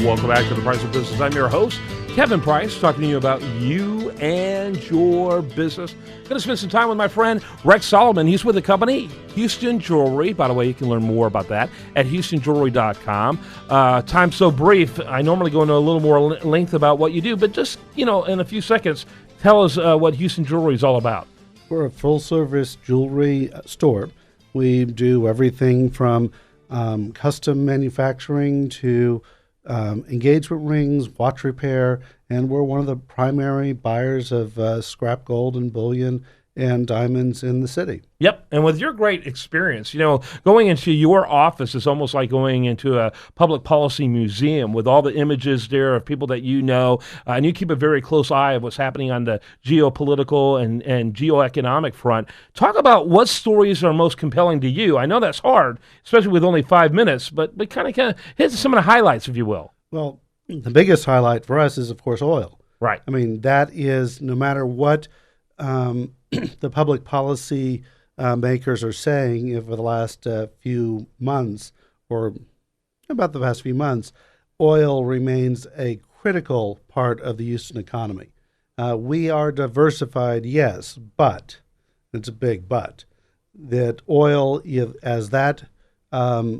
Welcome back to The Price of Business. I'm your host, Kevin Price, talking to you about you and your business. Going to spend some time with my friend Rex Solomon. He's with the company Houston Jewelry. By the way, you can learn more about that at houstonjewelry.com. Time's so brief, I normally go into a little more length about what you do, but just, in a few seconds, tell us what Houston Jewelry is all about. We're a full-service jewelry store. We do everything from custom manufacturing to engagement rings, watch repair, and we're one of the primary buyers of scrap gold and bullion and diamonds in the city. Yep, and with your great experience, going into your office is almost like going into a public policy museum with all the images there of people that and you keep a very close eye of what's happening on the geopolitical and geoeconomic front. Talk about what stories are most compelling to you. I know that's hard, especially with only 5 minutes, but kind of hit some of the highlights, if you will. Well, the biggest highlight for us is, of course, oil. Right. I mean, that is, no matter what the public policy makers are saying over the last few months, or about the past few months, oil remains a critical part of the Houston economy. We are diversified, yes, but, it's a big but, that oil, as that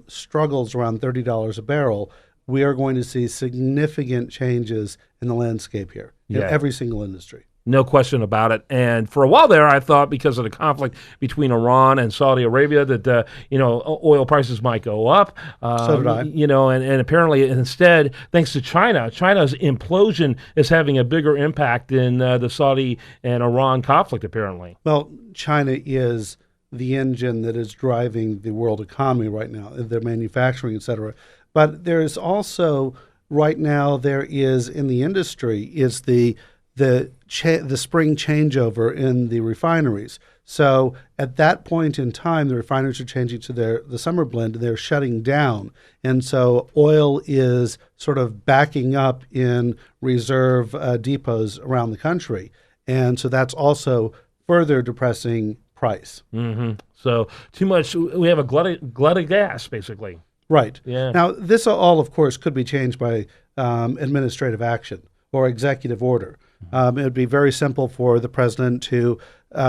struggles around $30 a barrel, we are going to see significant changes in the landscape here in every single industry. No question about it. And for a while there, I thought because of the conflict between Iran and Saudi Arabia that, oil prices might go up. So did I. And apparently instead, thanks to China's implosion is having a bigger impact in the Saudi and Iran conflict, apparently. Well, China is the engine that is driving the world economy right now, their manufacturing, et cetera. But there's also, right now, there is in the industry, is the spring changeover in the refineries. So at that point in time, the refineries are changing to the summer blend. They're shutting down. And so oil is sort of backing up in reserve depots around the country. And so that's also further depressing price. Mm-hmm. So too much, we have a glut of gas, basically. Right. Yeah. Now, this all, of course, could be changed by administrative action or executive order. It would be very simple for the president to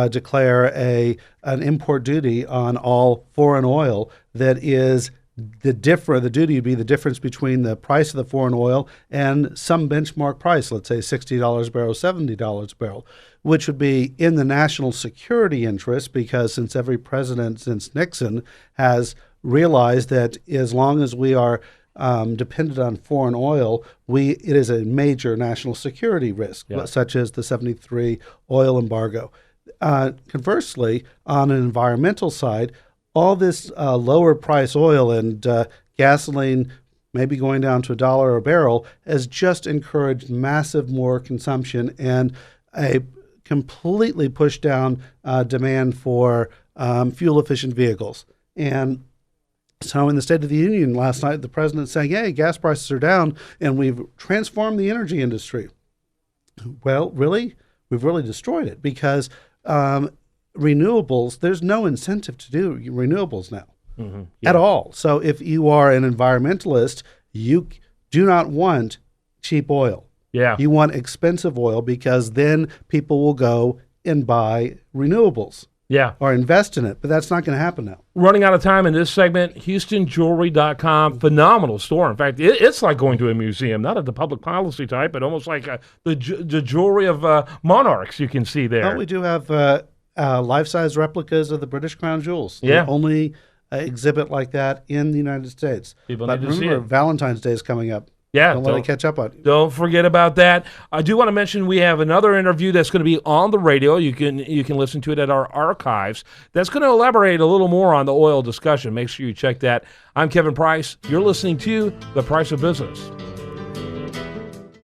declare an import duty on all foreign oil that is the duty would be the difference between the price of the foreign oil and some benchmark price, let's say $60 a barrel, $70 a barrel, which would be in the national security interest because since every president since Nixon has realized that as long as we are dependent on foreign oil, it is a major national security risk, such as the 73 oil embargo. Conversely, on an environmental side, all this lower price oil and gasoline maybe going down to $1 a barrel has just encouraged massive more consumption and a completely pushed down demand for fuel-efficient vehicles. And so in the State of the Union last night, the president saying, hey, gas prices are down and we've transformed the energy industry. Well, really? We've really destroyed it because renewables, there's no incentive to do renewables now at all. So if you are an environmentalist, you do not want cheap oil. Yeah. You want expensive oil because then people will go and buy renewables. Yeah. Or invest in it, but that's not going to happen now. Running out of time in this segment, houstonjewelry.com, phenomenal store. In fact, it's like going to a museum, not of the public policy type, but almost like the jewelry of monarchs you can see there. Well, we do have life-size replicas of the British Crown jewels. Yeah. The only exhibit like that in the United States. People but need to see remember, it. Valentine's Day is coming up. Yeah, Don't let it catch up on you. Don't forget about that. I do want to mention we have another interview that's going to be on the radio. You can listen to it at our archives. That's going to elaborate a little more on the oil discussion. Make sure you check that. I'm Kevin Price. You're listening to The Price of Business.